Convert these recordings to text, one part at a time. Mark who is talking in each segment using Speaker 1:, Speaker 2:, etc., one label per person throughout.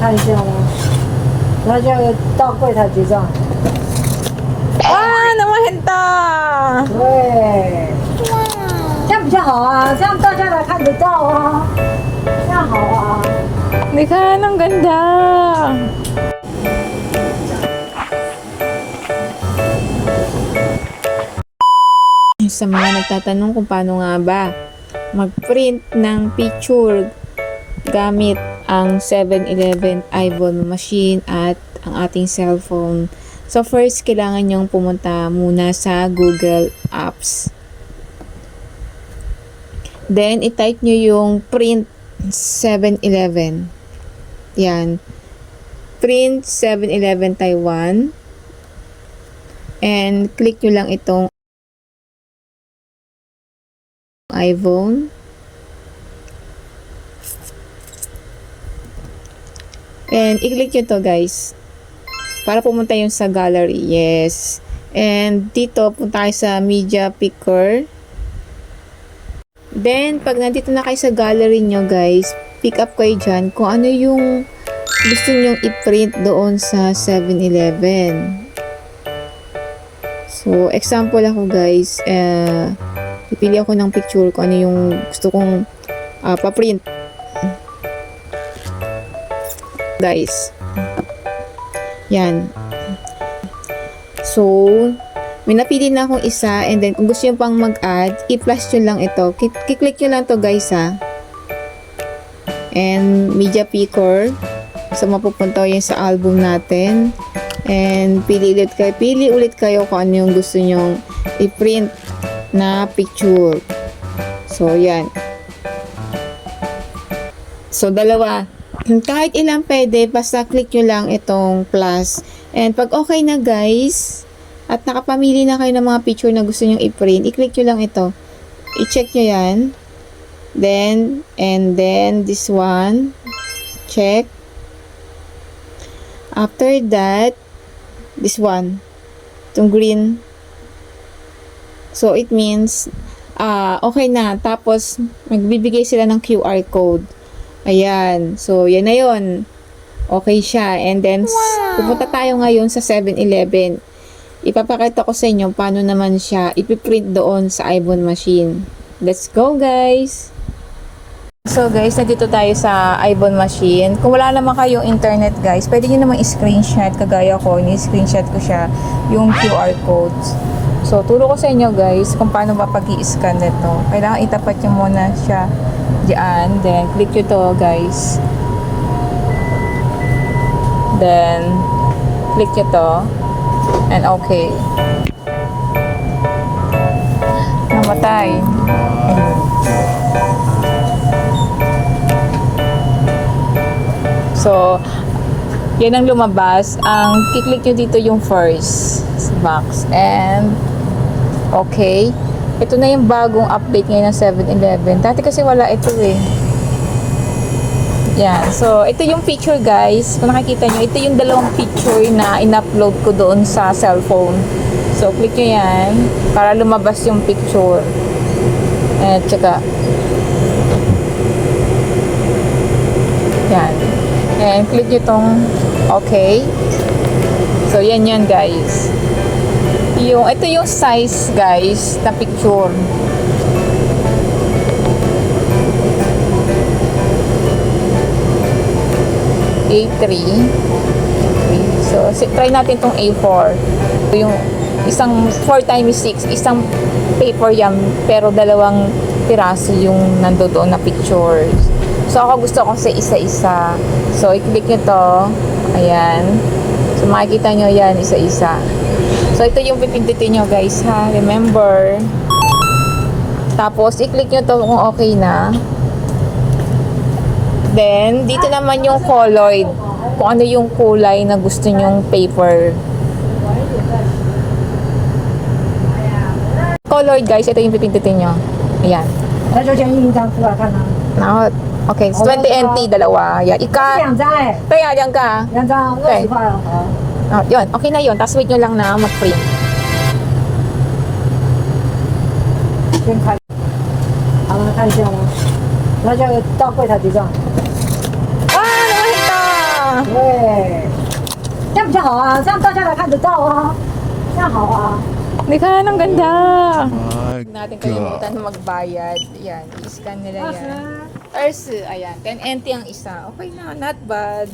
Speaker 1: 看一下吗？然后就到柜台结账。
Speaker 2: 哇，namahenta！
Speaker 1: 对，这样比较好啊，这样大家才看得到啊，这样好啊。
Speaker 2: Di ka, ang ganda! Sa mga nagtatanong kung paano nga ba mag-print ng picture gamit ang 7-Eleven iPhone machine at ang ating cellphone. So first, kailangan nyong pumunta muna sa Google Apps. Then, i-type nyo yung print 7-Eleven. Yan. Print 7-Eleven Taiwan. And click nyo lang itong iPhone. And i-click nyo to guys. Para pumunta yung sa gallery. Yes. And dito, punta kayo sa media picker. Then, pag nandito na kayo sa gallery nyo guys, pick up kayo dyan kung ano yung gusto nyong i-print doon sa 7-Eleven. So, example ako guys, pipili ako ng picture kung ano yung gusto kong pa-print. Guys. Yan. So, may napili na akong isa and then kung gusto nyo pang mag-add, i-plus nyo lang ito. Kiklik nyo lang to guys ha. And media picker. So, mapupunta yun sa album natin. And pili ulit kayo kung ano yung gusto nyong i-print na picture. So, yan. So, dalawa. Kahit ilang pwede, basta click nyo lang itong plus. And pag okay na guys, at nakapamili na kayo ng mga picture na gusto nyong i-print, i-click nyo lang ito. I-check nyo yan. Then, and then, this one. Check. After that, this one. Itong green. So, it means, okay na. Tapos, magbibigay sila ng QR code. Ayan. So, yan na yun. Okay siya. And then, pupunta tayo ngayon sa 7-Eleven. Ipapakita ko sa inyo paano naman siya ipiprint doon sa iPhone machine. Let's go guys! So guys, nandito tayo sa iPhone machine. Kung wala naman kayong internet guys, pwede nyo naman i-screenshot kagaya ko. Ni-screenshot ko siya yung QR codes. So, turo ko sa inyo guys kung paano ba pag-i-scan nito. Kailangan itapat nyo muna siya diyan. Then, click nyo to guys. Then, click nyo to. And okay. Namatay. So, yan ang lumabas. Ang kiklik nyo dito yung first box. And, okay. Ito na yung bagong update ngayon ng 7-Eleven. Dati kasi wala ito eh. Yan. So, ito yung picture guys. Kung nakikita nyo, ito yung dalawang picture na in-upload ko doon sa cellphone. So, click nyo yan para lumabas yung picture. And, tsaka. Yan. And, click nyo tong okay. So, yan yan guys. Ito yung size guys na picture. A3. So, try natin tong A4. Yung isang 4x6, isang paper yan, pero dalawang piraso yung nandoon na pictures. So, ako gusto ko sa isa-isa. So, i-click nyo to. Ayan. So, makikita nyo yan, isa-isa. So, ito yung pipindutin nyo guys, ha? Remember. Tapos, i-click nyo to kung okay na. Then, dito naman yung colored. Kung ano yung kulay na gusto nyong paper. Colored guys, ito yung pipindutin nyo. Ayan. Now, okay, 20 NT, dalawa. Yan. Kaya, yan ka. Okay. Yun, okay na yun. Tapos wait nyo lang na mag-print.
Speaker 1: 好了，看一下吗？然后就到柜台结账。
Speaker 2: Ah, namahita!
Speaker 1: 好啊，这样大家才看得到啊，这样好啊。
Speaker 2: Hindi ka ng ganda.
Speaker 3: My
Speaker 2: Huwag natin kalimutan na magbayad. Yan, i-scan nila yan. 20, ayan. 10 NT ang isa. Okay na, not bad.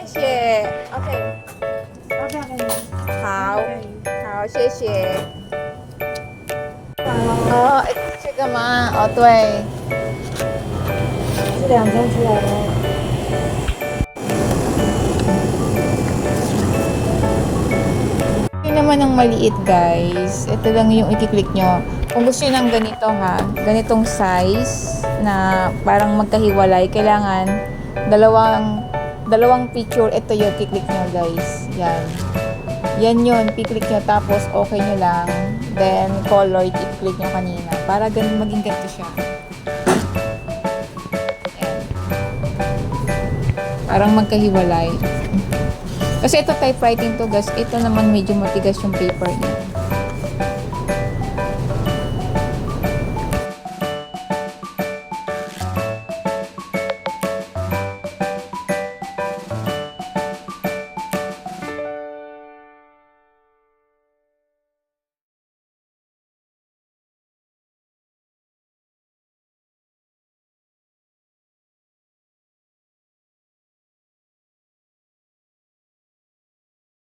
Speaker 2: Xie. Okay.
Speaker 1: 要这样给你。
Speaker 2: 好，好，谢谢。哦，这个吗？哦，对。
Speaker 1: 是2张出来了。
Speaker 2: Ito naman ang maliit guys. Ito lang yung i-click nyo. Kung gusto nyo ng ganito ha, ganitong size na parang magkahiwalay, kailangan dalawang picture. Ito yung i-click nyo guys. Yan. Yan yun. I-click nyo tapos okay nyo lang. Then color, i-click nyo kanina. Para maging ganito siya. Yan. Parang magkahiwalay. Kasi ito typewriting to guys, ito naman medyo matigas yung paper niya.